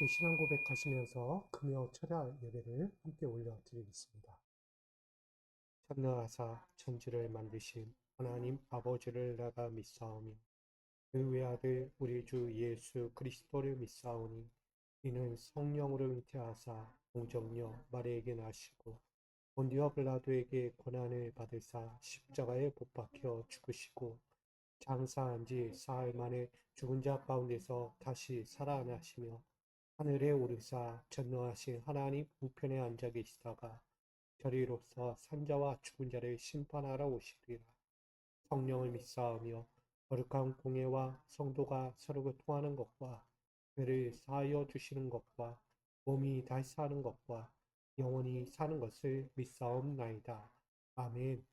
함께 신앙 고백하시면서 금요 철야 예배를 함께 올려드리겠습니다. 천하하사 천지를 만드신 하나님 아버지를 내가 믿사오며 그 외아들 우리 주 예수 그리스도를 믿사오니 이는 성령으로 잉태하사 동정녀 마리에게 나시고 본디오 빌라도에게 고난을 받으사 십자가에 못 박혀 죽으시고 장사한 지 사흘 만에 죽은 자 가운데서 다시 살아나시며 하늘에 오르사 전능하신 하나님 우편에 앉아 계시다가 저리로서 산자와 죽은 자를 심판하러 오시리라. 성령을 믿사오며 거룩한 공예와 성도가 서로 교통하는 것과 죄를 사하여 주시는 것과 몸이 다시 사는 것과 영원히 사는 것을 믿사옵나이다. 아멘.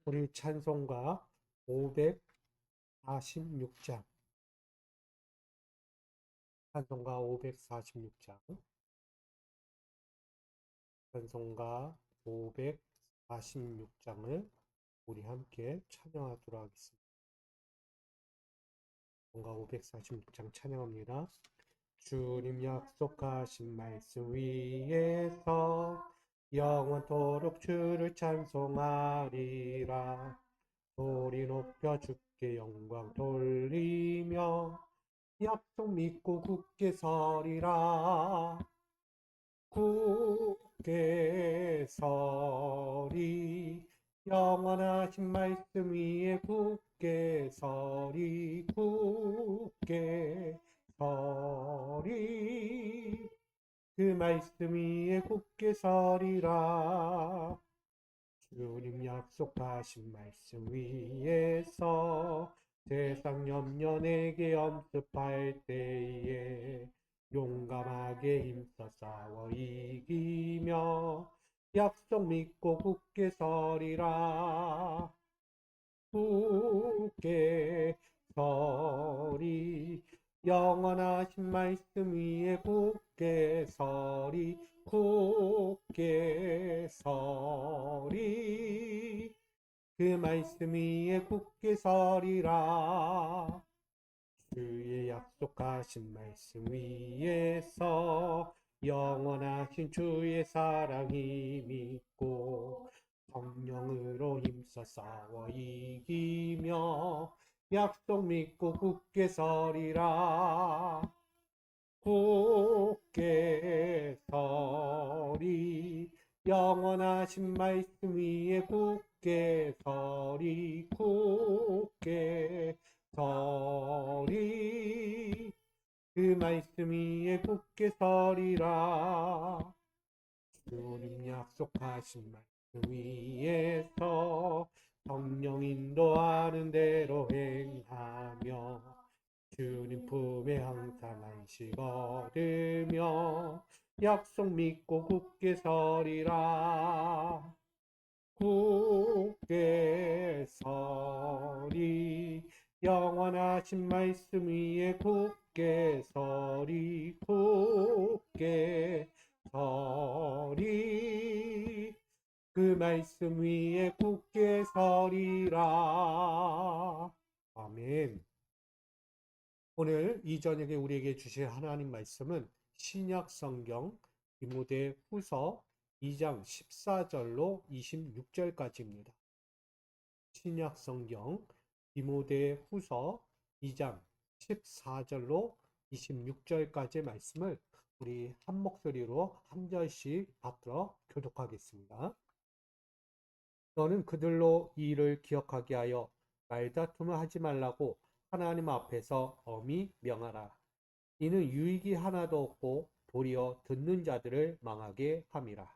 우리 찬송가 546장 찬송가 546장 찬송가 546장을 우리 함께 찬양하도록 하겠습니다. 찬송가 546장 찬양합니다. 주님 약속하신 말씀 위에서 영원토록 주를 찬송하리라. 소리 높여 주께 영광 돌리며 약속 믿고 굳게 서리라. 굳게 서리 영원하신 말씀 위에 굳게 서리 굳게 서리 그 말씀 위에 굳게 서리라. 주님 약속하신 말씀 위에서 세상 염려 내게 엄습할 때에 용감하게 힘써 싸워 이기며 약속 믿고 굳게 서리라. 굳게 서리 영원하신 말씀 위에 굳게 서리 굳게 서리 그 말씀 위에 굳게 서리라. 주의 약속하신 말씀 위에서 영원하신 주의 사랑이 믿고 성령으로 힘써 싸워 이기며 약속 믿고 굳게 서리라. 굳게 서리 영원하신 말씀 위에 굳게 서리 굳게 서리 그 말씀 위에 굳게 서리라. 주님 약속하신 말씀 위에서 성령 인도하는 대로 행하며 주님 품에 항상 안식 얻으며 약속 믿고 굳게 서리라. 굳게 서리 영원하신 말씀 위에 굳게 서리 굳게 서리 그 말씀 위에 굳게 서리라. 아멘. 오늘 이 저녁에 우리에게 주실 하나님 말씀은 신약 성경 디모데 후서 2장 14절로 26절까지입니다. 신약 성경 디모데 후서 2장 14절로 26절까지의 말씀을 우리 한 목소리로 한 절씩 받들어 교독하겠습니다. 너는 그들로 이 일을 기억하게 하여 말다툼을 하지 말라고 하나님 앞에서 엄히 명하라. 이는 유익이 하나도 없고 도리어 듣는 자들을 망하게 함이라.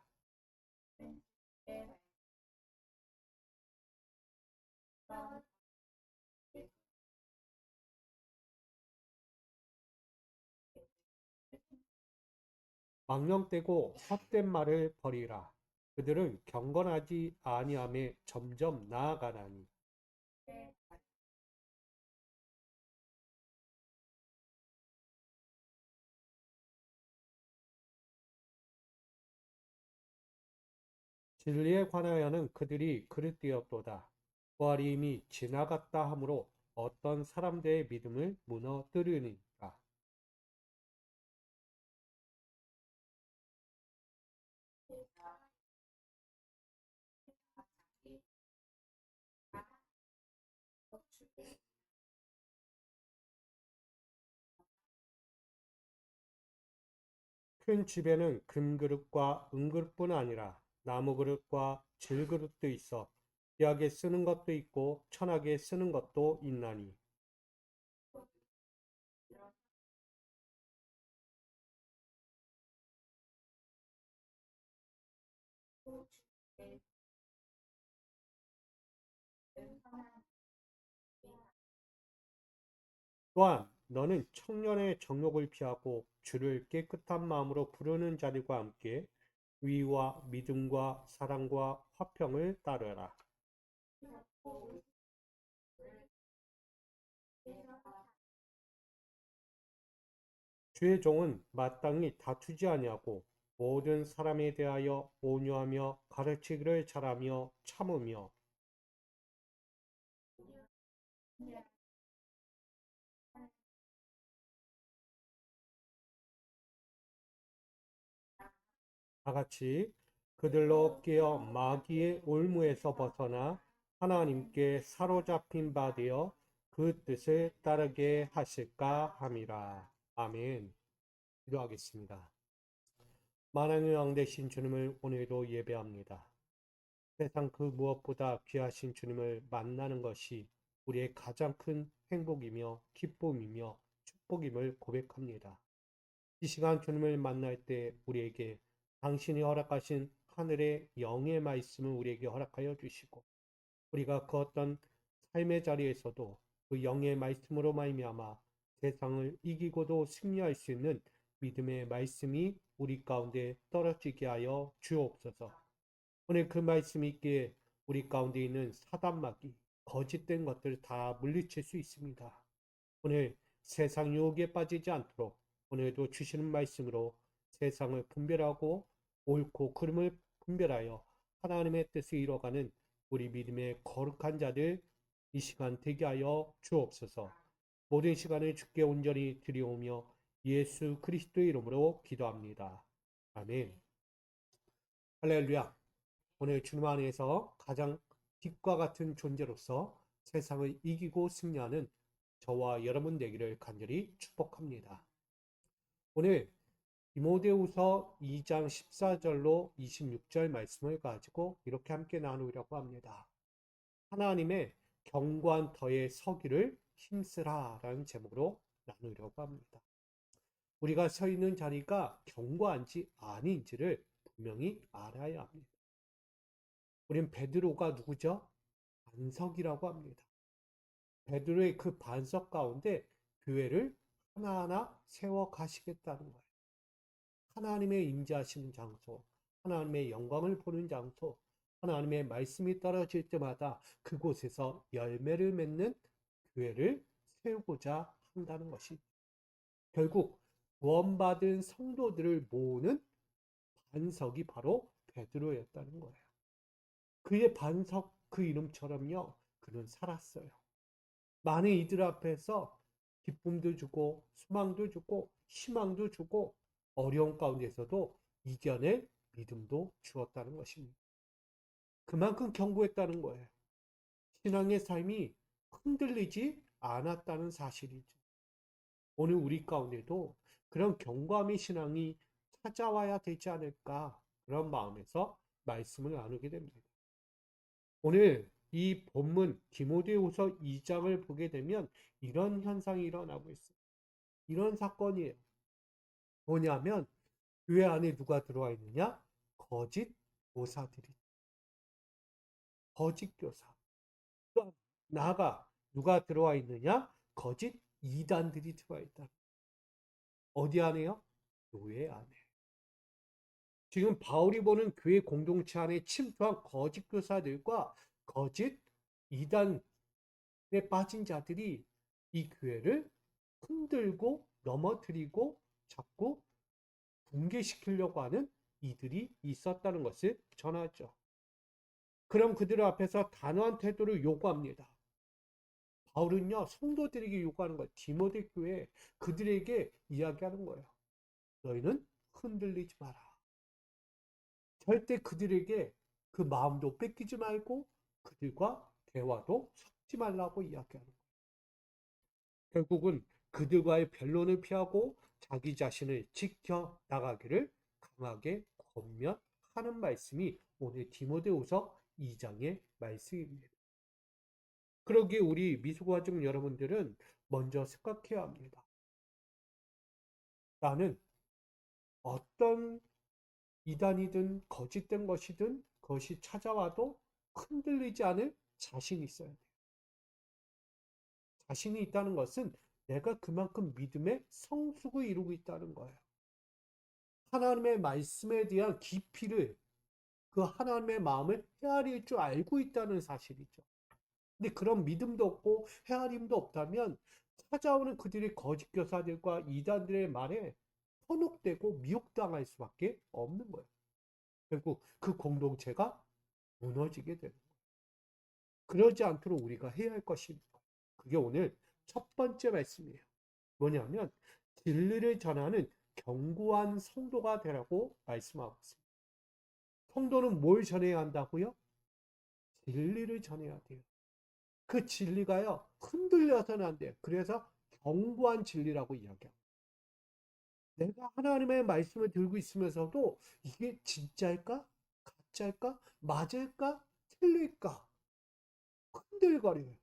망령되고 헛된 말을 버리라. 그들은 경건하지 아니함에 점점 나아가나니. 진리에 관하여는 그들이 그릇되었도다. 부활이 이미 지나갔다 하므로 어떤 사람들의 믿음을 무너뜨리니까. 큰 집에는 금그릇과 은그릇뿐 아니라 나무그릇과 질그릇도 있어 귀하게 쓰는 것도 있고 천하게 쓰는 것도 있나니 또한 너는 청년의 정욕을 피하고 주를 깨끗한 마음으로 부르는 자들과 함께 위와 믿음과 사랑과 화평을 따르라. 주의 종은 마땅히 다투지 아니하고 모든 사람에 대하여 온유하며 가르치기를 잘하며 참으며 다같이 그들로 깨어 마귀의 올무에서 벗어나 하나님께 사로잡힌 바 되어 그 뜻을 따르게 하실까 함이라. 아멘. 기도하겠습니다. 만왕의 왕 되신 주님을 오늘도 예배합니다. 세상 그 무엇보다 귀하신 주님을 만나는 것이 우리의 가장 큰 행복이며 기쁨이며 축복임을 고백합니다. 이 시간 주님을 만날 때 우리에게 당신이 허락하신 하늘의 영의 말씀을 우리에게 허락하여 주시고 우리가 그 어떤 삶의 자리에서도 그 영의 말씀으로 말미암아 세상을 이기고도 승리할 수 있는 믿음의 말씀이 우리 가운데 떨어지게 하여 주옵소서. 오늘 그 말씀이 있기에 우리 가운데 있는 사단마귀, 거짓된 것들을 다 물리칠 수 있습니다. 오늘 세상 유혹에 빠지지 않도록 오늘도 주시는 말씀으로 세상을 분별하고 옳고 그름을 분별하여 하나님의 뜻을 이뤄가는 우리 믿음의 거룩한 자들 이 시간 되게 하여 주옵소서. 모든 시간을 주께 온전히 드리오며 예수 그리스도의 이름으로 기도합니다. 아멘. 할렐루야. 오늘 주님 안에서 가장 빛과 같은 존재로서 세상을 이기고 승리하는 저와 여러분 되기를 간절히 축복합니다. 오늘 디모데후서 2장 14절로 26절 말씀을 가지고 이렇게 함께 나누려고 합니다. 하나님의 경고한 터에 서기를 힘쓰라 라는 제목으로 나누려고 합니다. 우리가 서 있는 자리가 견고한지 아닌지를 분명히 알아야 합니다. 우린 베드로가 누구죠? 반석이라고 합니다. 베드로의 그 반석 가운데 교회를 하나하나 세워 가시겠다는 거예요. 하나님의 임재하시는 장소, 하나님의 영광을 보는 장소, 하나님의 말씀이 떨어질 때마다 그곳에서 열매를 맺는 교회를 세우고자 한다는 것이 결국 구원받은 성도들을 모으는 반석이 바로 베드로였다는 거예요. 그의 반석 그 이름처럼요. 그는 살았어요. 많은 이들 앞에서 기쁨도 주고 소망도 주고 희망도 주고 어려운 가운데서도 이겨낼 믿음도 주었다는 것입니다. 그만큼 견고했다는 거예요. 신앙의 삶이 흔들리지 않았다는 사실이죠. 오늘 우리 가운데도 그런 견고함의 신앙이 찾아와야 되지 않을까 그런 마음에서 말씀을 나누게 됩니다. 오늘 이 본문 디모데후서 2장을 보게 되면 이런 현상이 일어나고 있어요. 이런 사건이에요. 뭐냐면 교회 안에 누가 들어와 있느냐? 거짓 교사들이. 거짓 교사. 또 나아가 누가 들어와 있느냐? 거짓 이단들이 들어와 있다. 어디 안에요? 교회 안에. 지금 바울이 보는 교회 공동체 안에 침투한 거짓 교사들과 거짓 이단에 빠진 자들이 이 교회를 흔들고 넘어뜨리고 자꾸 붕괴시키려고 하는 이들이 있었다는 것을 전하죠. 그럼 그들 앞에서 단호한 태도를 요구합니다. 바울은요, 성도들에게 요구하는 거예요. 디모데 교회 그들에게 이야기하는 거예요. 너희는 흔들리지 마라. 절대 그들에게 그 마음도 뺏기지 말고 그들과 대화도 섞지 말라고 이야기하는 거예요. 결국은 그들과의 변론을 피하고 자기 자신을 지켜 나가기를 강하게 권면하는 말씀이 오늘 디모데후서 2장의 말씀입니다. 그러기에 우리 미숙가족 여러분들은 먼저 생각해야 합니다. 나는 어떤 이단이든 거짓된 것이든 그것이 찾아와도 흔들리지 않을 자신이 있어야 돼요. 자신이 있다는 것은 내가 그만큼 믿음의 성숙을 이루고 있다는 거예요. 하나님의 말씀에 대한 깊이를, 그 하나님의 마음을 헤아릴 줄 알고 있다는 사실이죠. 근데 그런 믿음도 없고 헤아림도 없다면 찾아오는 그들의 거짓 교사들과 이단들의 말에 현혹되고 미혹당할 수밖에 없는 거예요. 결국 그 공동체가 무너지게 되는 거예요. 그러지 않도록 우리가 해야 할 것입니다. 그게 오늘 첫 번째 말씀이에요. 뭐냐면 진리를 전하는 견고한 성도가 되라고 말씀하고 있습니다. 성도는 뭘 전해야 한다고요? 진리를 전해야 돼요. 그 진리가요, 흔들려서는 안 돼요. 그래서 견고한 진리라고 이야기합니다. 내가 하나님의 말씀을 들고 있으면서도 이게 진짜일까? 가짜일까? 맞을까? 틀릴까? 흔들거려요.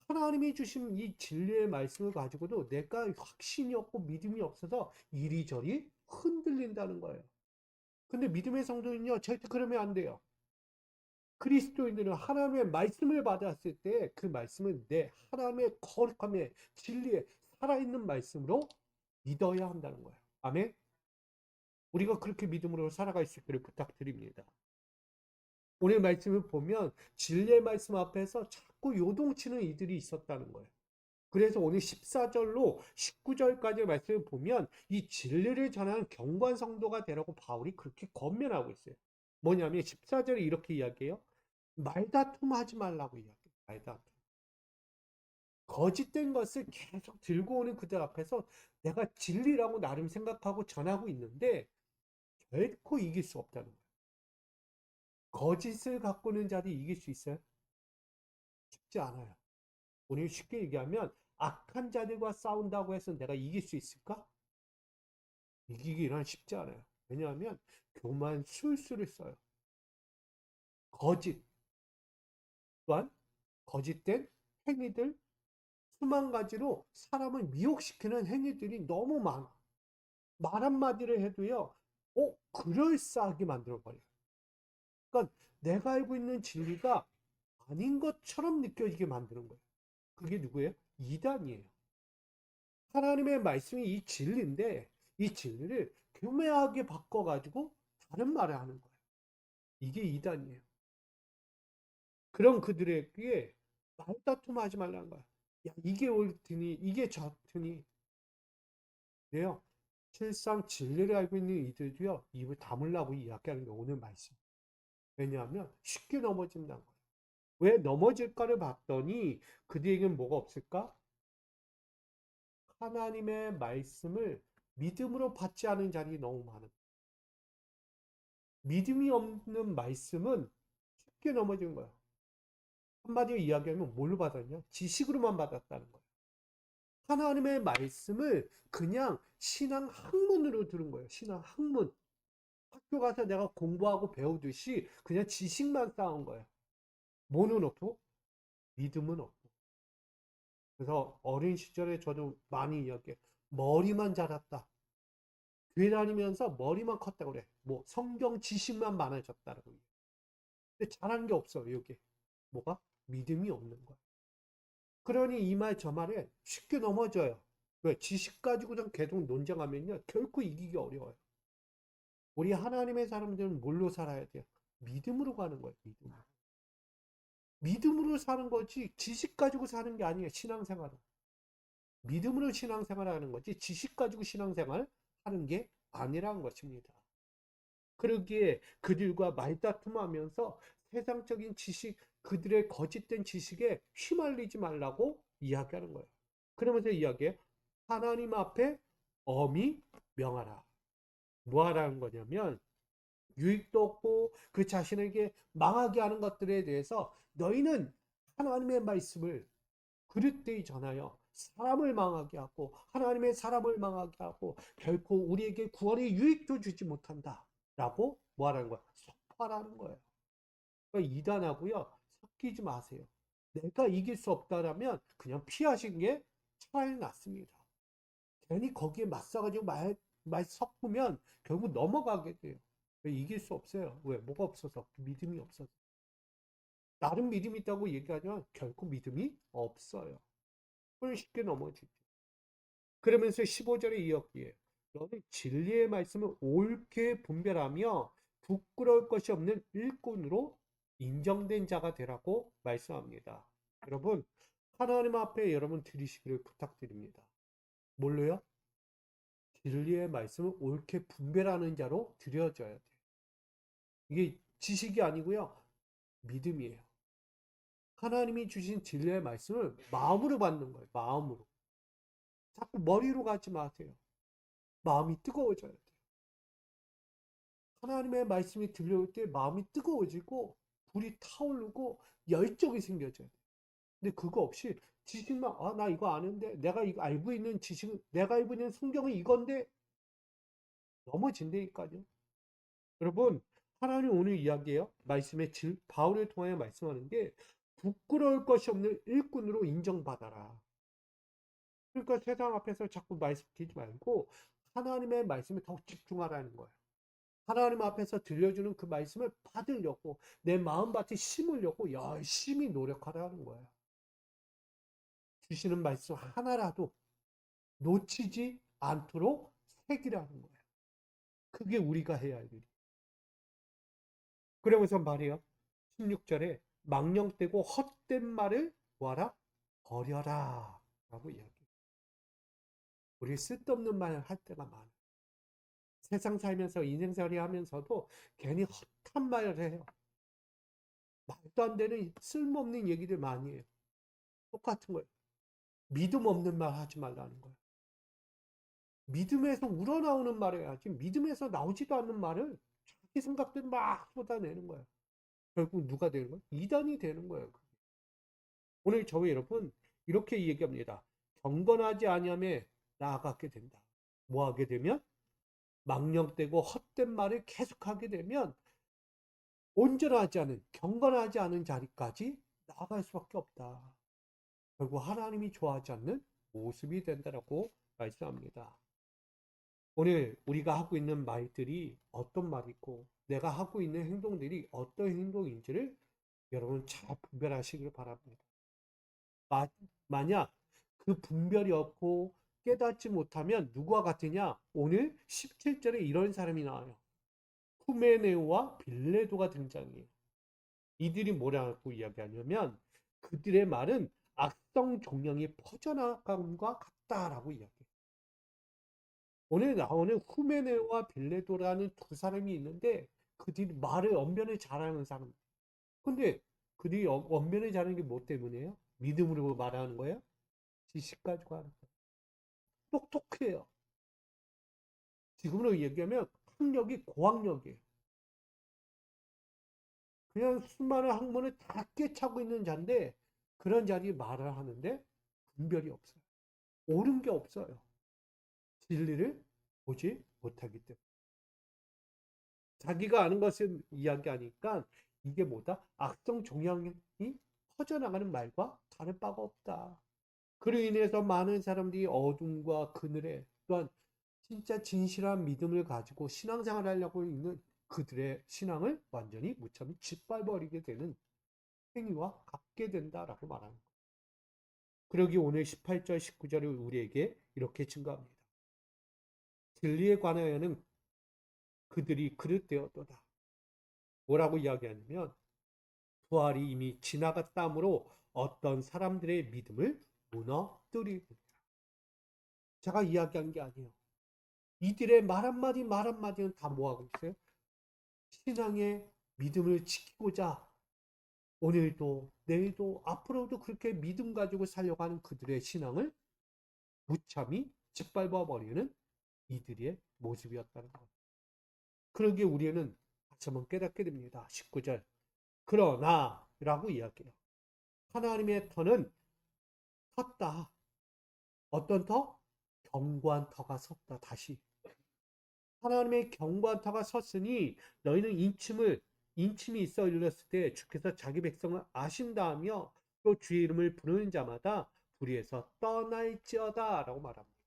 하나님이 주신 이 진리의 말씀을 가지고도 내가 확신이 없고 믿음이 없어서 이리저리 흔들린다는 거예요. 근데 믿음의 성도는요, 절대 그러면 안 돼요. 그리스도인들은 하나님의 말씀을 받았을 때 그 말씀은 내 하나님의 거룩함의 진리에 살아있는 말씀으로 믿어야 한다는 거예요. 아멘. 우리가 그렇게 믿음으로 살아갈 수 있기를 부탁드립니다. 오늘 말씀을 보면 진리의 말씀 앞에서 자꾸 요동치는 이들이 있었다는 거예요. 그래서 오늘 14절로 19절까지의 말씀을 보면 이 진리를 전하는 견고한 성도가 되라고 바울이 그렇게 권면하고 있어요. 뭐냐면 14절에 이렇게 이야기해요. 말다툼하지 말라고 이야기해요. 말다툼. 거짓된 것을 계속 들고 오는 그들 앞에서 내가 진리라고 나름 생각하고 전하고 있는데 결코 이길 수 없다는 거예요. 거짓을 갖고 있는 자들이 이길 수 있어요? 쉽지 않아요. 오늘 쉽게 얘기하면 악한 자들과 싸운다고 해서 내가 이길 수 있을까? 이기기는 쉽지 않아요. 왜냐하면 교만 술수를 써요. 거짓 또한 거짓된 행위들 수만 가지로 사람을 미혹시키는 행위들이 너무 많아. 말 한마디를 해도요, 그럴싸하게 만들어버려요. 그러니까 내가 알고 있는 진리가 아닌 것처럼 느껴지게 만드는 거예요. 그게 누구예요? 이단이에요. 하나님의 말씀이 이 진리인데 이 진리를 교묘하게 바꿔가지고 다른 말을 하는 거예요. 이게 이단이에요. 그런 그들에게 말다툼하지 말라는 거야. 야, 이게 옳으니 이게 좋으니. 네요. 실상 진리를 알고 있는 이들도요, 입을 다물라고 이야기하는 게 오늘 말씀. 왜냐하면 쉽게 넘어진다는 거예요. 왜 넘어질까를 봤더니 그들에게는 뭐가 없을까? 하나님의 말씀을 믿음으로 받지 않은 자들이 너무 많은 거예요. 믿음이 없는 말씀은 쉽게 넘어지는 거예요. 한마디로 이야기하면 뭘로 받았냐? 지식으로만 받았다는 거예요. 하나님의 말씀을 그냥 신앙 학문으로 들은 거예요. 신앙 학문. 학교 가서 내가 공부하고 배우듯이 그냥 지식만 쌓은 거예요. 뭐는 없고? 믿음은 없고. 그래서 어린 시절에 저도 많이 이야기해. 머리만 자랐다. 교회 다니면서 머리만 컸다고 그래. 뭐 성경 지식만 많아졌다라고. 근데 잘한 게 없어, 여기. 뭐가? 믿음이 없는 거야. 그러니 이 말 저 말에 쉽게 넘어져요. 왜? 지식 가지고는 계속 논쟁하면요. 결코 이기기 어려워요. 우리 하나님의 사람들은 뭘로 살아야 돼요? 믿음으로 가는 거예요. 믿음으로. 믿음으로 사는 거지 지식 가지고 사는 게 아니에요. 신앙생활은. 믿음으로 신앙생활을 하는 거지 지식 가지고 신앙생활을 하는 게 아니라는 것입니다. 그러기에 그들과 말다툼하면서 세상적인 지식, 그들의 거짓된 지식에 휘말리지 말라고 이야기하는 거예요. 그러면서 이야기해 하나님 앞에 엄히 명하라. 뭐 하라는 거냐면 유익도 없고 그 자신에게 망하게 하는 것들에 대해서 너희는 하나님의 말씀을 그릇되이 전하여 사람을 망하게 하고 하나님의 사람을 망하게 하고 결코 우리에게 구원의 유익도 주지 못한다 라고 뭐하라는 거야? 속파라는 거예요. 그러니까 이단하고요 섞이지 마세요. 내가 이길 수 없다라면 그냥 피하신 게 차라리 낫습니다. 괜히 거기에 맞서가지고 말 섞으면 결국 넘어가게 돼요. 이길 수 없어요. 왜? 뭐가 없어서? 믿음이 없어서. 나름 믿음이 있다고 얘기하지만 결코 믿음이 없어요. 그걸 쉽게 넘어지죠. 그러면서 15절에 이었기에 너는 진리의 말씀을 옳게 분별하며 부끄러울 것이 없는 일꾼으로 인정된 자가 되라고 말씀합니다. 여러분, 하나님 앞에 여러분 드리시기를 부탁드립니다. 뭘로요? 진리의 말씀을 옳게 분별하는 자로 드려져야 돼요. 이게 지식이 아니고요. 믿음이에요. 하나님이 주신 진리의 말씀을 마음으로 받는 거예요. 마음으로. 자꾸 머리로 가지 마세요. 마음이 뜨거워져야 돼요. 하나님의 말씀이 들려올 때 마음이 뜨거워지고 불이 타오르고 열정이 생겨져요. 근데 그거 없이 지식만 나 이거 아는데 내가 이거 알고 있는 지식 내가 알고 있는 성경은 이건데 넘어진다니까요. 여러분 하나님 오늘 이야기해요. 말씀의 바울을 통하여 말씀하는 게 부끄러울 것이 없는 일꾼으로 인정받아라. 그러니까 세상 앞에서 자꾸 말씀 듣지 말고 하나님의 말씀에 더 집중하라는 거예요. 하나님 앞에서 들려주는 그 말씀을 받으려고 내 마음밭에 심으려고 열심히 노력하라는 거예요. 주시는 말씀 하나라도 놓치지 않도록 새기라는 거예요. 그게 우리가 해야 할 일이에요. 그러면서 말이에요. 16절에 망령되고 헛된 말을 뭐하라? 버려라 라고 이야기해요. 우리 쓸데없는 말 할 때가 많아요. 세상 살면서 인생살이 하면서도 괜히 헛한 말을 해요. 말도 안 되는 쓸모없는 얘기들 많이 해요. 똑같은 거예요. 믿음 없는 말 하지 말라는 거예요. 믿음에서 우러나오는 말을 해야지 믿음에서 나오지도 않는 말을 자기 생각대로 막 쏟아내는 거예요. 결국 누가 되는 거예요? 이단이 되는 거예요. 오늘 저희 여러분 이렇게 얘기합니다. 경건하지 아니하며 나아가게 된다. 뭐 하게 되면? 망령되고 헛된 말을 계속하게 되면 온전하지 않은 경건하지 않은 자리까지 나아갈 수밖에 없다. 결국 하나님이 좋아하지 않는 모습이 된다라고 말씀합니다. 오늘 우리가 하고 있는 말들이 어떤 말이고 내가 하고 있는 행동들이 어떤 행동인지를 여러분 잘 분별하시길 바랍니다. 만약 그 분별이 없고 깨닫지 못하면 누구와 같으냐? 오늘 17절에 이런 사람이 나와요. 후메네오와 빌레도가 등장해요. 이들이 뭐라고 이야기하냐면 그들의 말은 악성 종양이 퍼져나감과 같다라고 이야기해요. 오늘 나오는 후메네오와 빌레도라는 두 사람이 있는데 그들이 말을 언변을 잘하는 사람. 근데 그들이 언변을 잘하는 게 뭐 때문이에요? 믿음으로 말하는 거예요? 지식 가지고 하는 거예요. 똑똑해요. 지금으로 얘기하면 학력이 고학력이에요. 그냥 수많은 학문을 다 꿰차고 있는 자인데 그런 자리 말을 하는데 분별이 없어요. 옳은 게 없어요. 진리를 보지 못하기 때문에. 자기가 아는 것을 이야기하니까 이게 뭐다? 악성 종양이 퍼져나가는 말과 다를 바가 없다. 그로 인해서 많은 사람들이 어둠과 그늘에 또한 진짜 진실한 믿음을 가지고 신앙생활을 하려고 있는 그들의 신앙을 완전히 무참히 짓밟아버리게 되는 행위와 같게 된다라고 말하는 거예요. 그러기 오늘 18절, 19절을 우리에게 이렇게 증거합니다. 진리에 관하여는 그들이 그릇되었도다. 뭐라고 이야기하냐면 부활이 이미 지나갔다므로 어떤 사람들의 믿음을 무너뜨리고 제가 이야기한 게 아니에요. 이들의 말 한마디 말 한마디는 다 뭐하고 있어요? 신앙의 믿음을 지키고자 오늘도 내일도 앞으로도 그렇게 믿음 가지고 살려고 하는 그들의 신앙을 무참히 짓밟아 버리는 이들의 모습이었다는 것. 그러기에 우리는 다시 한번 깨닫게 됩니다. 19절 그러나 라고 이야기해요. 하나님의 터는 텄다. 어떤 터? 견고한 터가 섰다. 다시. 하나님의 견고한 터가 섰으니 너희는 인침이 있어 일렀을 때 주께서 자기 백성을 아신다 하며 또 주의 이름을 부르는 자마다 불의에서 떠날지어다 라고 말합니다.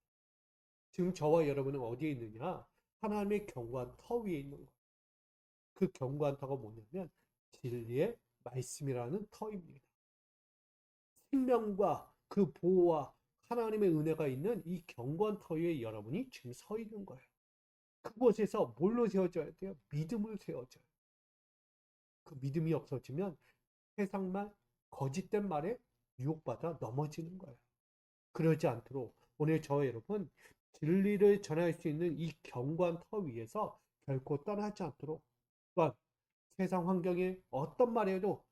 지금 저와 여러분은 어디에 있느냐? 하나님의 견고한 터 위에 있는 거예요. 그 견고한 터가 뭐냐면 진리의 말씀이라는 터입니다. 생명과 그 보호와 하나님의 은혜가 있는 이 견고한 터 위에 여러분이 지금 서 있는 거예요. 그곳에서 뭘로 세워져야 돼요? 믿음을 세워져요. 그 믿음이 없어지면 세상만 거짓된 말에 유혹받아 넘어지는 거예요. 그러지 않도록 오늘 저와 여러분 진리를 전할 수 있는 이 견고한 터 위에서 결코 떠나지 않도록 또한 세상 환경에 어떤 말에도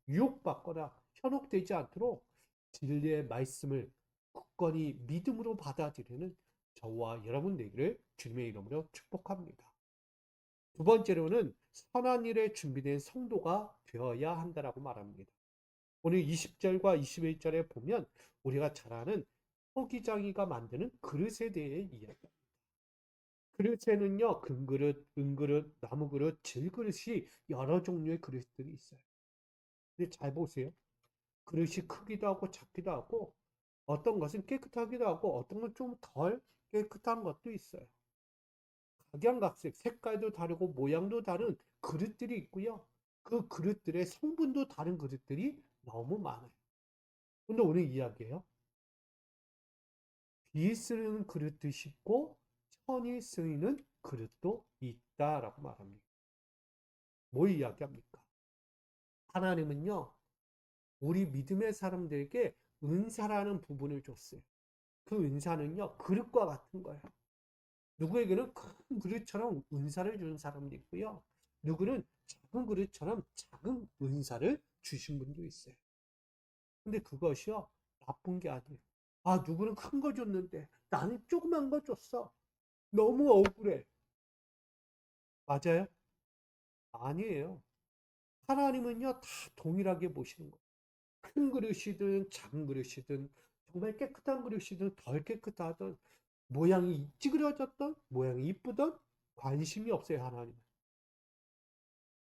유혹받거나 현혹되지 않도록 진리의 말씀을 굳건히 믿음으로 받아들이는 저와 여러분 되기를 주님의 이름으로 축복합니다. 두 번째로는 선한 일에 준비된 성도가 되어야 한다라고 말합니다. 오늘 20절과 21절에 보면 우리가 잘 아는 서기장이가 만드는 그릇에 대해 이야기합니다. 그릇에는요, 금그릇, 은그릇, 나무그릇, 질그릇이 여러 종류의 그릇들이 있어요. 근데 잘 보세요. 그릇이 크기도 하고 작기도 하고 어떤 것은 깨끗하기도 하고 어떤 건 좀 덜 깨끗한 것도 있어요. 각양각색, 색깔도 다르고 모양도 다른 그릇들이 있고요. 그 그릇들의 성분도 다른 그릇들이 너무 많아요. 근데 오늘 이야기해요. 비 쓰는 그릇도 있고 천이 쓰이는 그릇도 있다라고 말합니다. 뭐 이야기합니까? 하나님은요, 우리 믿음의 사람들에게 은사라는 부분을 줬어요. 그 은사는요, 그릇과 같은 거예요. 누구에게는 큰 그릇처럼 은사를 주는 사람도 있고요. 누구는 작은 그릇처럼 작은 은사를 주신 분도 있어요. 근데 그것이요, 나쁜 게 아니에요. 아, 누구는 큰 거 줬는데 나는 조그만 거 줬어. 너무 억울해. 맞아요? 아니에요. 하나님은요, 다 동일하게 보시는 거예요. 큰 그릇이든 작은 그릇이든 정말 깨끗한 그릇이든 덜 깨끗하든 모양이 찌그러졌던 모양이 이쁘던 관심이 없어요, 하나님은.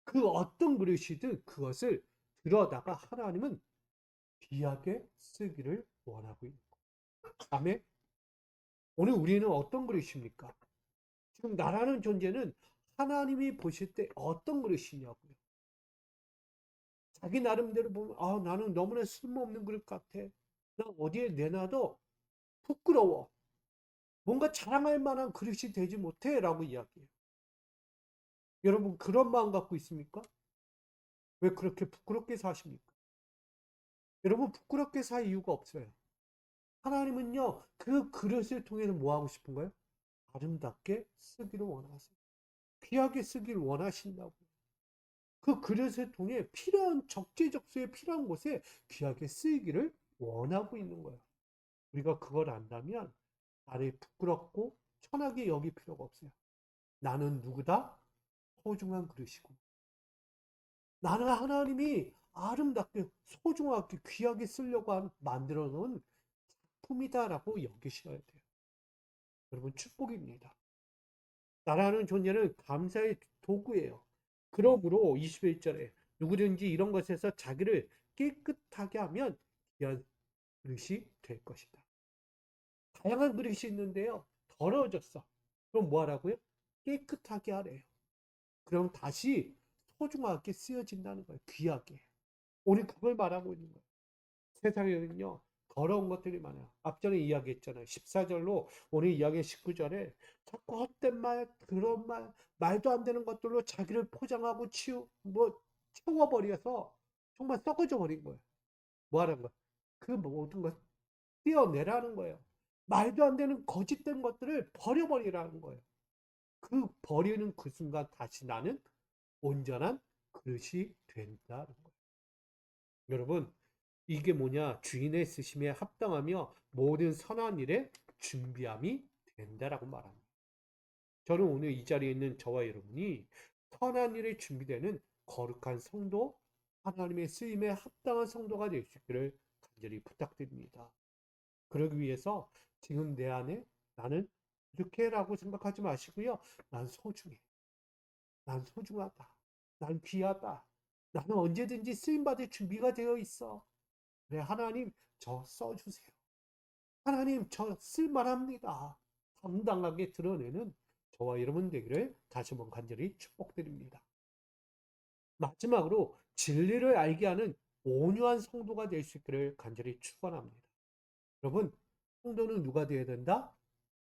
그 어떤 그릇이든 그것을 들여다가 하나님은 귀하게 쓰기를 원하고 있는 거예요. 다음에 오늘 우리는 어떤 그릇입니까? 지금 나라는 존재는 하나님이 보실 때 어떤 그릇이냐고요. 자기 나름대로 보면 아, 나는 너무나 쓸모없는 그릇 같아. 나 어디에 내놔도 부끄러워. 뭔가 자랑할 만한 그릇이 되지 못해 라고 이야기해요. 여러분 그런 마음 갖고 있습니까? 왜 그렇게 부끄럽게 사십니까? 여러분 부끄럽게 살 이유가 없어요. 하나님은요, 그 그릇을 통해서 뭐 하고 싶은 거예요? 아름답게 쓰기를 원하세요. 귀하게 쓰기를 원하신다고요. 그 그릇을 통해 필요한 적재적소에 필요한 곳에 귀하게 쓰이기를 원하고 있는 거예요. 우리가 그걸 안다면 나를 부끄럽고 천하게 여길 필요가 없어요. 나는 누구다? 소중한 그릇이고. 나는 하나님이 아름답게 소중하게 귀하게 쓰려고 만들어 놓은 작품이다라고 여기셔야 돼요. 여러분 축복입니다. 나라는 존재는 감사의 도구예요. 그러므로 21절에 누구든지 이런 것에서 자기를 깨끗하게 하면 귀한 그릇이 될 것이다. 다양한 그릇이 있는데요. 더러워졌어. 그럼 뭐 하라고요? 깨끗하게 하래요. 그럼 다시 소중하게 쓰여진다는 거예요. 귀하게. 오늘 그걸 말하고 있는 거예요. 세상에는요, 더러운 것들이 많아요. 앞전에 이야기했잖아요. 14절로 오늘 이야기 19절에 자꾸 헛된 말, 그런 말, 말도 안 되는 것들로 자기를 포장하고 채워버려서 정말 썩어져 버린 거예요. 뭐 하는 거예요? 그 모든 걸 떼어내라는 거예요. 말도 안 되는 거짓된 것들을 버려버리라는 거예요. 그 버리는 그 순간 다시 나는 온전한 그릇이 된다는 거예요. 여러분, 이게 뭐냐? 주인의 쓰심에 합당하며 모든 선한 일에 준비함이 된다라고 말합니다. 저는 오늘 이 자리에 있는 저와 여러분이 선한 일에 준비되는 거룩한 성도, 하나님의 쓰임에 합당한 성도가 될 수 있기를 간절히 부탁드립니다. 그러기 위해서 지금 내 안에 나는 이렇게라고 생각하지 마시고요. 난 소중해. 난 소중하다. 난 귀하다. 나는 언제든지 쓰임받을 준비가 되어 있어. 그래, 하나님, 저 써주세요. 하나님, 저 쓸만합니다. 당당하게 드러내는 저와 여러분 되기를 다시 한번 간절히 축복드립니다. 마지막으로 진리를 알게 하는 온유한 성도가 될 수 있기를 간절히 축원합니다. 여러분, 성도는 누가 되어야 된다?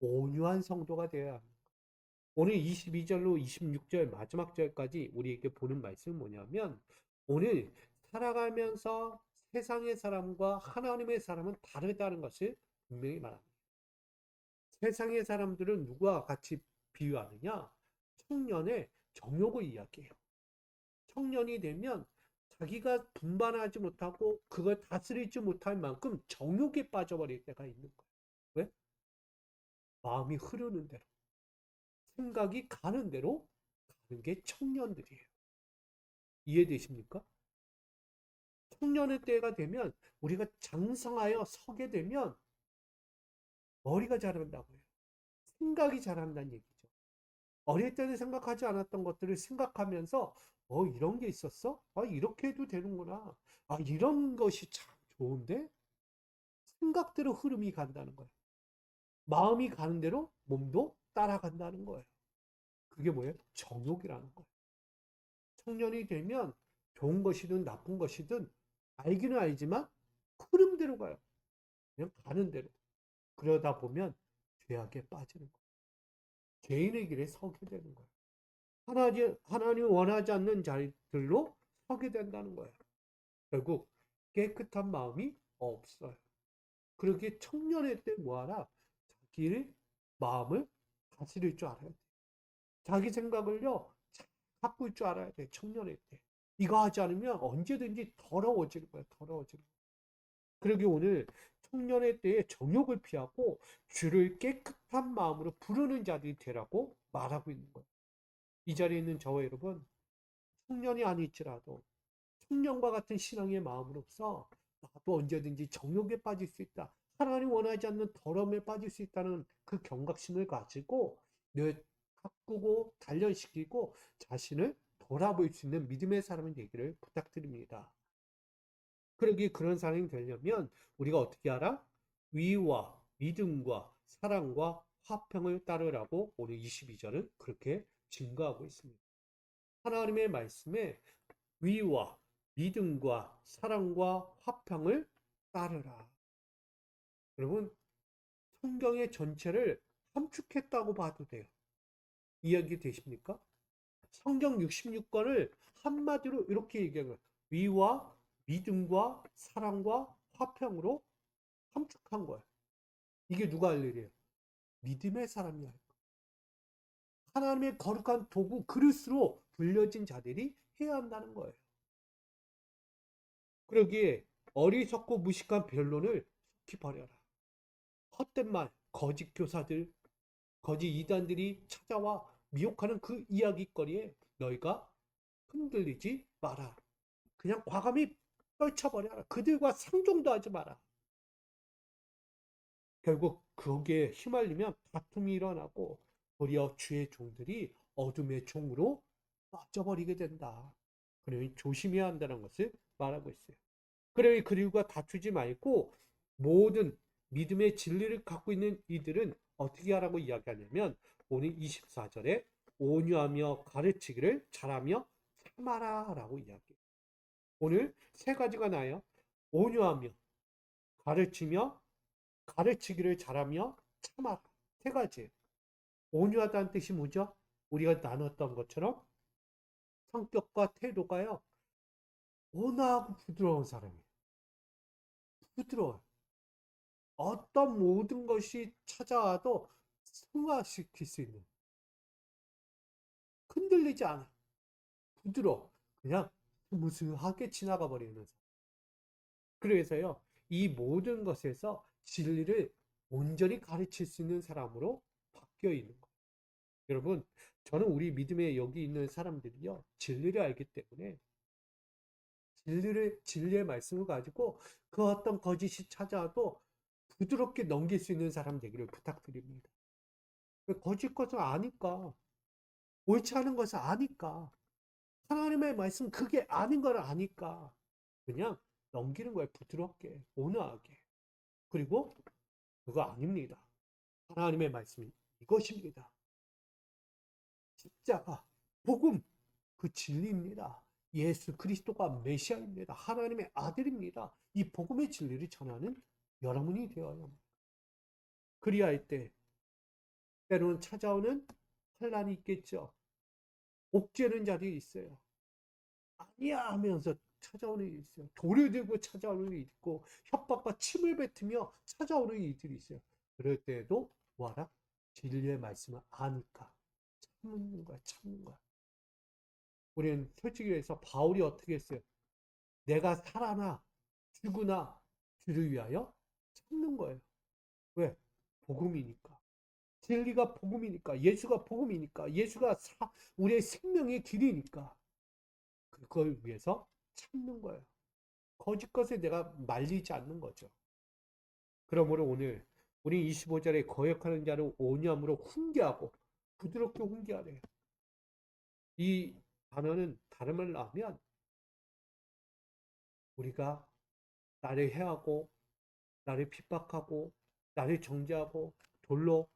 온유한 성도가 되어야 합니다. 오늘 22절로 26절 마지막 절까지 우리에게 보는 말씀은 뭐냐면, 오늘 살아가면서 세상의 사람과 하나님의 사람은 다르다는 것을 분명히 말합니다. 세상의 사람들은 누구와 같이 비유하느냐? 청년의 정욕을 이야기해요. 청년이 되면 자기가 분반하지 못하고 그걸 다스리지 못할 만큼 정욕에 빠져버릴 때가 있는 거예요. 왜? 마음이 흐르는 대로, 생각이 가는 대로 가는 게 청년들이에요. 이해되십니까? 청년의 때가 되면 우리가 장성하여 서게 되면 머리가 자란다고 해요. 생각이 자란다는 얘기죠. 어릴 때는 생각하지 않았던 것들을 생각하면서 이런 게 있었어? 이렇게 해도 되는구나. 이런 것이 참 좋은데? 생각대로 흐름이 간다는 거예요. 마음이 가는 대로 몸도 따라간다는 거예요. 그게 뭐예요? 정욕이라는 거예요. 청년이 되면 좋은 것이든 나쁜 것이든 알기는 알지만 흐름대로 가요. 그냥 가는 대로. 그러다 보면 죄악에 빠지는 거예요. 죄인의 길에 서게 되는 거예요. 하나님 원하지 않는 자들로 서게 된다는 거예요. 결국 깨끗한 마음이 없어요. 그렇게 청년의 때 뭐하라? 자기의 마음을 다스릴 줄 알아야 돼. 자기 생각을요, 잘 바꿀 줄 알아야 돼. 청년의 때. 이거 하지 않으면 언제든지 더러워지는 거야. 더러워지는 거야. 그러기 오늘 청년의 때에 정욕을 피하고 주를 깨끗한 마음으로 부르는 자들이 되라고 말하고 있는 거예요. 이 자리에 있는 저와 여러분, 청년이 아닐지라도 청년과 같은 신앙의 마음으로서 나도 언제든지 정욕에 빠질 수 있다. 하나님 원하지 않는 더러움에 빠질 수 있다는 그 경각심을 가지고 늘 가꾸고 단련시키고 자신을 돌아볼 수 있는 믿음의 사람이 되기를 부탁드립니다. 그러기 그런 사람이 되려면 우리가 어떻게 하라? 위와 믿음과 사랑과 화평을 따르라고 오늘 22절은 그렇게 증거하고 있습니다. 하나님의 말씀에 위와 믿음과 사랑과 화평을 따르라. 여러분, 성경의 전체를 함축했다고 봐도 돼요. 이해가 되십니까? 성경 66권을 한마디로 이렇게 얘기하는 거예요. 위와 믿음과 사랑과 화평으로 함축한 거예요. 이게 누가 할 일이에요? 믿음의 사람이 할 거예요. 하나님의 거룩한 도구 그릇으로 불려진 자들이 해야 한다는 거예요. 그러기에 어리석고 무식한 변론을 속히 버려라. 헛된 말, 거짓 교사들, 거짓 이단들이 찾아와 미혹하는 그 이야기거리에 너희가 흔들리지 마라. 그냥 과감히 떨쳐버려라. 그들과 상종도 하지 마라. 결국 거기에 휘말리면 다툼이 일어나고 도리어 주의 종들이 어둠의 종으로 빠져버리게 된다. 그러니 조심해야 한다는 것을 말하고 있어요. 그러니 그리고 다투지 말고 모든 믿음의 진리를 갖고 있는 이들은 어떻게 하라고 이야기하냐면 오늘 24절에 온유하며 가르치기를 잘하며 참아라 라고 이야기해요. 오늘 세 가지가 나요. 온유하며 가르치며 가르치기를 잘하며 참아라. 세 가지. 온유하다는 뜻이 뭐죠? 우리가 나눴던 것처럼 성격과 태도가요. 온화하고 부드러운 사람이에요. 부드러워요. 어떤 모든 것이 찾아와도 승화시킬 수 있는 흔들리지 않아. 부드러워. 그냥 스무스하게 지나가 버리는. 그래서요. 이 모든 것에서 진리를 온전히 가르칠 수 있는 사람으로 바뀌어 있는 거예요. 여러분, 저는 우리 믿음에 여기 있는 사람들이요. 진리를 알기 때문에 진리의 말씀을 가지고 그 어떤 거짓이 찾아와도 부드럽게 넘길 수 있는 사람 되기를 부탁드립니다. 거짓 것을 아니까, 옳지 않은 것을 아니까, 하나님의 말씀 그게 아닌 걸 아니까 그냥 넘기는 거예요. 부드럽게, 온화하게. 그리고 그거 아닙니다. 하나님의 말씀이 이것입니다. 십자가, 복음, 그 진리입니다. 예수 그리스도가 메시아입니다. 하나님의 아들입니다. 이 복음의 진리를 전하는 여러분이 되어야 합니다. 그리할 때 때로는 찾아오는 환란이 있겠죠. 옥죄는 자들이 있어요. 아니야 하면서 찾아오는 일이 있어요. 돌을 들고 찾아오는 일이 있고 협박과 침을 뱉으며 찾아오는 일들이 있어요. 그럴 때에도 뭐하라? 진리의 말씀을 아니까 참는 거야, 참는 거야. 우리는 솔직히 해서 바울이 어떻게 했어요? 내가 살아나 죽으나 주를 위하여 참는 거예요. 왜? 복음이니까. 진리가 복음이니까. 예수가 복음이니까. 예수가 우리의 생명의 길이니까. 그걸 위해서 참는 거예요. 거짓 것에 내가 말리지 않는 거죠. 그러므로 오늘 우리 25절에 거역하는 자를 오념으로 훈계하고 부드럽게 훈계하래요. 이 단어는 다른 말로 하면 우리가 나를 해하고 나를 핍박하고 나를 정죄하고 돌로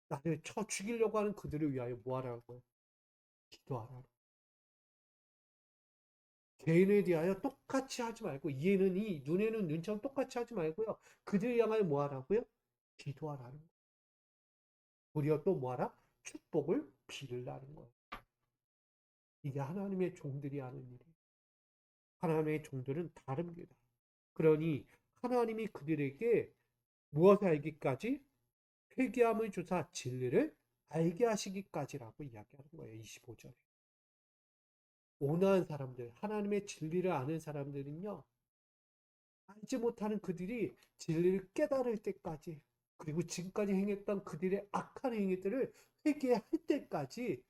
나를 쳐 죽이려고 하는 그들을 위하여 뭐하라고요? 기도하라고. 개인에 대하여 똑같이 하지 말고 이에는 이 눈에는 눈처럼 똑같이 하지 말고요. 그들을 향하여 뭐하라고요? 기도하라는 거예요. 우리가 또 뭐하라? 축복을 빌라는 거예요. 이게 하나님의 종들이 하는 일이에요. 하나님의 종들은 다릅니다. 그러니 하나님이 그들에게 무엇을 알기까지? 회개함을 주사 진리를 알게 하시기까지라고 이야기하는 거예요. 25절에. 온화한 사람들, 하나님의 진리를 아는 사람들은요, 알지 못하는 그들이 진리를 깨달을 때까지, 그리고 지금까지 행했던 그들의 악한 행위들을 회개할 때까지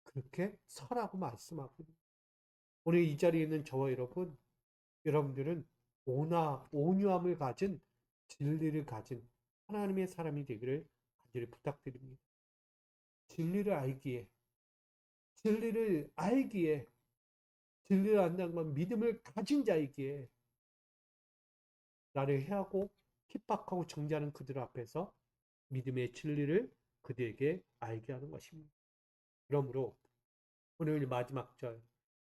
그렇게 서라고 말씀하거든요. 오늘 이 자리에 있는 저와 여러분들은 온유함을 가진 진리를 가진 하나님의 사람이 되기를 간절히 부탁드립니다. 진리를 알기에, 진리를 알기에, 진리를 안다는 건 믿음을 가진 자이기에 나를 해하고 핍박하고 정죄하는 그들 앞에서 믿음의 진리를 그들에게 알게 하는 것입니다. 그러므로 오늘 마지막 절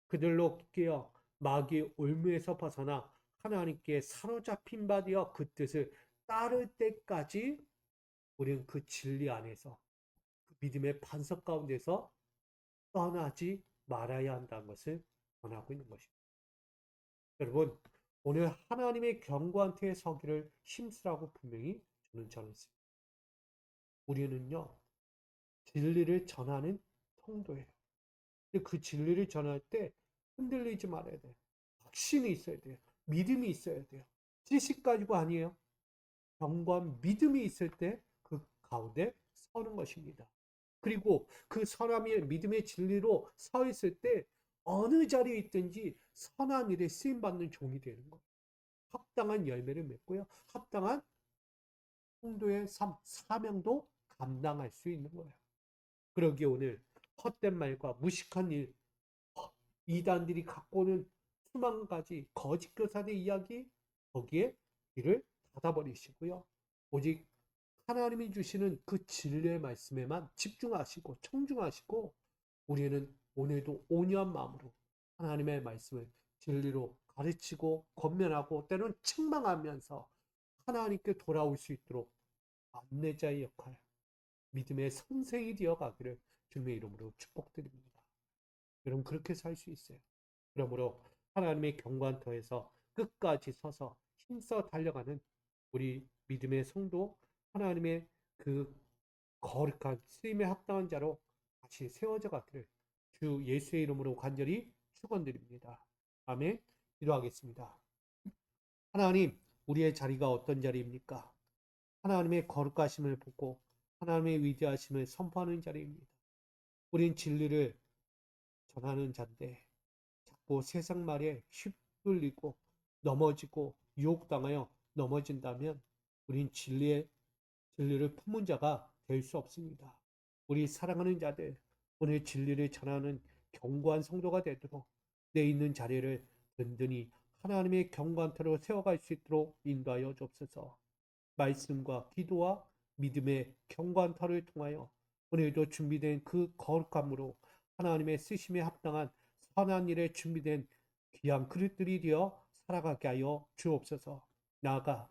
그들로 깨어 마귀의 올무에서 벗어나 하나님께 사로잡힌 바 되어 그 뜻을 따를 때까지 우리는 그 진리 안에서 그 믿음의 반석 가운데서 떠나지 말아야 한다는 것을 전하고 있는 것입니다. 여러분 오늘 하나님의 경고한테 서기를 힘쓰라고 분명히 저는 전했습니다. 우리는요 진리를 전하는 통도예요. 근데 그 진리를 전할 때 흔들리지 말아야 돼요. 확신이 있어야 돼요. 믿음이 있어야 돼요. 지식 가지고 아니에요. 경고한 믿음이 있을 때 그 가운데 서는 것입니다. 그리고 그 선함의 믿음의 진리로 서 있을 때 어느 자리에 있든지 선한 일에 쓰임받는 종이 되는 거예요. 합당한 열매를 맺고요. 합당한 성도의 삶, 사명도 감당할 수 있는 거예요. 그러기에 오늘 헛된 말과 무식한 일, 이단들이 갖고 오는 수만 가지 거짓 교사의 이야기, 거기에 귀를 닫아버리시고요. 오직 하나님이 주시는 그 진리의 말씀에만 집중하시고 청중하시고 우리는 오늘도 온유한 마음으로 하나님의 말씀을 진리로 가르치고 권면하고 때로는 책망하면서 하나님께 돌아올 수 있도록 안내자의 역할, 믿음의 선생이 되어 가기를 주님의 이름으로 축복드립니다. 여러분 그렇게 살 수 있어요. 그러므로 하나님의 경관터에서 끝까지 서서 힘써 달려가는 우리 믿음의 성도 하나님의 그 거룩한 쓰임에 합당한 자로 다시 세워져 가기를 주 예수의 이름으로 간절히 축원드립니다. 아멘. 기도하겠습니다. 하나님, 우리의 자리가 어떤 자리입니까? 하나님의 거룩하심을 보고 하나님의 위대하심을 선포하는 자리입니다. 우린 진리를 전하는 자인데 자꾸 세상 말에 휩쓸리고 넘어지고 유혹당하여 넘어진다면 우린 진리를 품은 자가 될 수 없습니다. 우리 사랑하는 자들, 오늘 진리를 전하는 견고한 성도가 되도록 내 있는 자리를 든든히 하나님의 경관터로 세워갈 수 있도록 인도하여 주옵소서. 말씀과 기도와 믿음의 경관터를 통하여 오늘도 준비된 그 거룩함으로 하나님의 쓰심에 합당한 선한 일에 준비된 귀한 그릇들이 되어 살아가게 하여 주옵소서. 나아가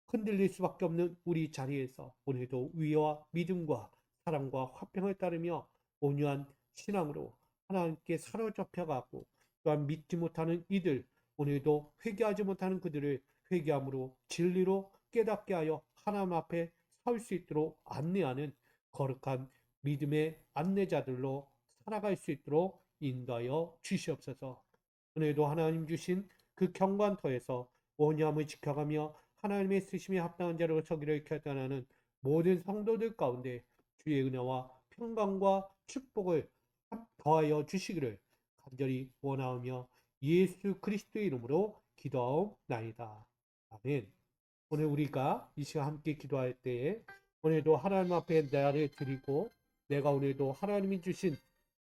흔들릴 수밖에 없는 우리 자리에서 오늘도 위와 믿음과 사랑과 화평을 따르며 온유한 신앙으로 하나님께 사로잡혀가고 또한 믿지 못하는 이들, 오늘도 회개하지 못하는 그들을 회개함으로 진리로 깨닫게 하여 하나님 앞에 설 수 있도록 안내하는 거룩한 믿음의 안내자들로 살아갈 수 있도록 인도하여 주시옵소서. 오늘도 하나님 주신 그 경관터에서 온유함을 지켜가며 하나님의 쓰심에 합당한 자로 서기를 결단하는 모든 성도들 가운데 주의 은혜와 평강과 축복을 더하여 주시기를 간절히 원하오며 예수 그리스도의 이름으로 기도하옵나이다. 아멘. 오늘 우리가 이 시간 함께 기도할 때에 오늘도 하나님 앞에 나를 드리고 내가 오늘도 하나님이 주신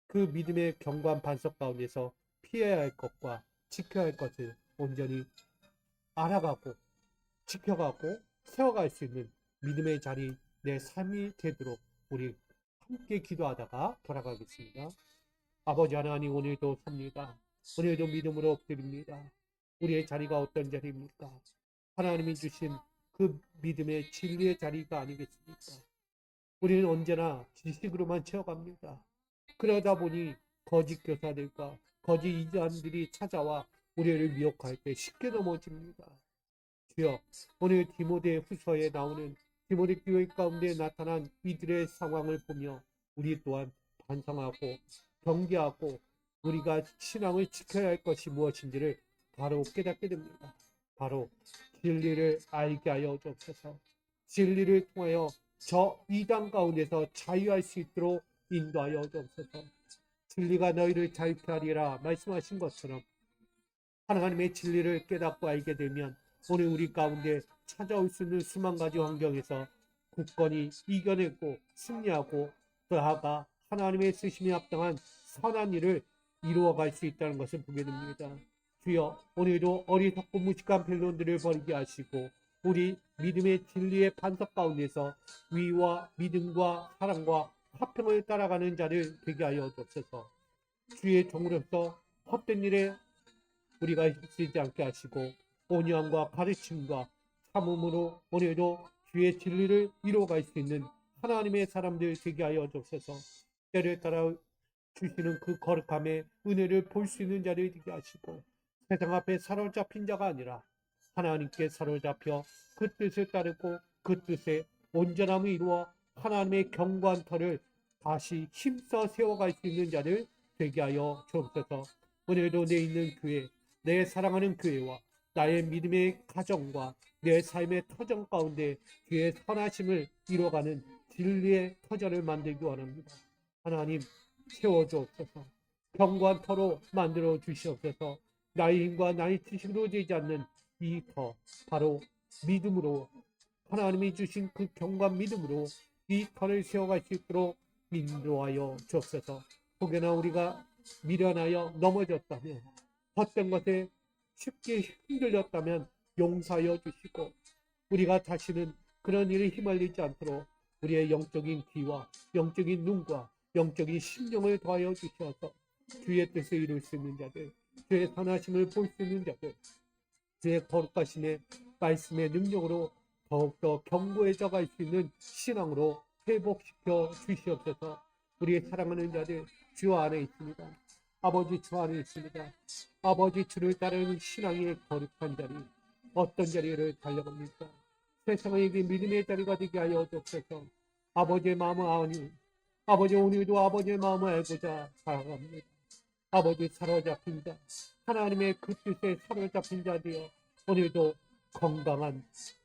그 믿음의 경관 반석 가운데서 피해야 할 것과 지켜야 할 것을 온전히 알아가고 지켜가고 세워갈 수 있는 믿음의 자리 내 삶이 되도록 우리 함께 기도하다가 돌아가겠습니다. 아버지 하나님, 오늘도 섭니다. 오늘도 믿음으로 엎드립니다. 우리의 자리가 어떤 자리입니까? 하나님이 주신 그 믿음의 진리의 자리가 아니겠습니까? 우리는 언제나 지식으로만 채워갑니다. 그러다 보니 거짓 교사들과 거짓 이단들이 찾아와 우리를 미혹할 때 쉽게 넘어집니다. 주여, 오늘 디모데 후서에 나오는 디모데 교회 가운데 나타난 이들의 상황을 보며 우리 또한 반성하고 경계하고 우리가 신앙을 지켜야 할 것이 무엇인지를 바로 깨닫게 됩니다. 바로 진리를 알게 하여 주옵소서. 진리를 통하여 저 이단 가운데서 자유할 수 있도록 인도하여 주옵소서. 진리가 너희를 자유케 하리라 말씀하신 것처럼 하나님의 진리를 깨닫고 알게 되면 오늘 우리 가운데 찾아올 수 있는 수만 가지 환경에서 굳건히 이겨내고 승리하고 나아가 하나님의 쓰심에 합당한 선한 일을 이루어갈 수 있다는 것을 보게 됩니다. 주여, 오늘도 어리석고 무식한 변론들을 버리게 하시고 우리 믿음의 진리의 반석 가운데서 위와 믿음과 사랑과 화평을 따라가는 자를 되게 하여 주옵소서. 주의 종으로서 헛된 일에 우리가 휩쓸리지 않게 하시고 온유함과 가르침과 참음으로 오늘도 주의 진리를 이루어갈 수 있는 하나님의 사람들 되게 하여 주옵소서. 때를 따라 주시는 그 거룩함의 은혜를 볼 수 있는 자를 되게 하시고 세상 앞에 사로잡힌 자가 아니라 하나님께 사로잡혀 그 뜻을 따르고 그 뜻에 온전함을 이루어 하나님의 견고한 터를 다시 힘써 세워갈 수 있는 자를 되게 하여 주옵소서. 오늘도 내 있는 교회, 내 사랑하는 교회와 나의 믿음의 가정과 내 삶의 터전 가운데 주의 선하심을 이뤄가는 진리의 터전을 만들기 원합니다. 하나님, 세워주옵소서. 견고한 터로 만들어 주시옵소서. 나의 힘과 나의 지식으로 되지 않는 이 터, 바로 믿음으로 하나님이 주신 그 견고한 믿음으로 이 터를 세워갈 수 있도록 인도하여 주옵소서. 혹여나 우리가 미련하여 넘어졌다면, 헛된 것에 쉽게 흔들렸다면 용서하여 주시고 우리가 다시는 그런 일에 휘말리지 않도록 우리의 영적인 귀와 영적인 눈과 영적인 심령을 더하여 주셔서 주의 뜻을 이룰 수 있는 자들, 주의 선하심을 볼 수 있는 자들, 주의 거룩하심의 말씀의 능력으로 더욱더 견고해져 갈 수 있는 신앙으로 회복시켜 주시옵소서. 우리의 사랑하는 자들 주 안에 있습니다. 아버지 주 안에 있습니다. 아버지 주를 따르는 신앙의 거룩한 자리, 어떤 자리를 달려갑니까? 세상에게 믿음의 자리가 되게 하여 주옵소서. 아버지의 마음을 아니, 아버지 오늘도 아버지의 마음을 알고자 살아갑니다. 아버지 사로잡힌 자, 하나님의 그 뜻에 사로잡힌 자 되어 오늘도 건강한,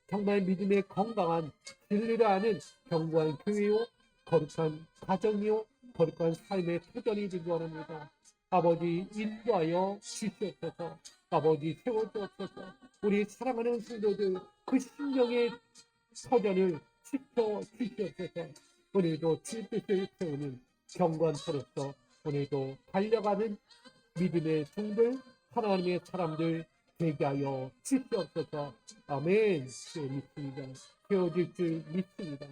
정말 믿음의 건강한 진리를 아는 견고한 교회요, 거룩한 가정이요, 거룩한 삶의 터전이 되기 원합니다. 아버지 인도하여 주시옵소서. 아버지 세워주옵소서. 우리 사랑하는 성도들 그 심령의 소년을 지켜주시옵소서. 오늘도 질뜻을 세우는 경관터로서 오늘도 달려가는 믿음의 종들, 하나님의 사람들 되게 하여 주시옵소서. 아멘. 믿습니다. 세워질 줄 믿습니다.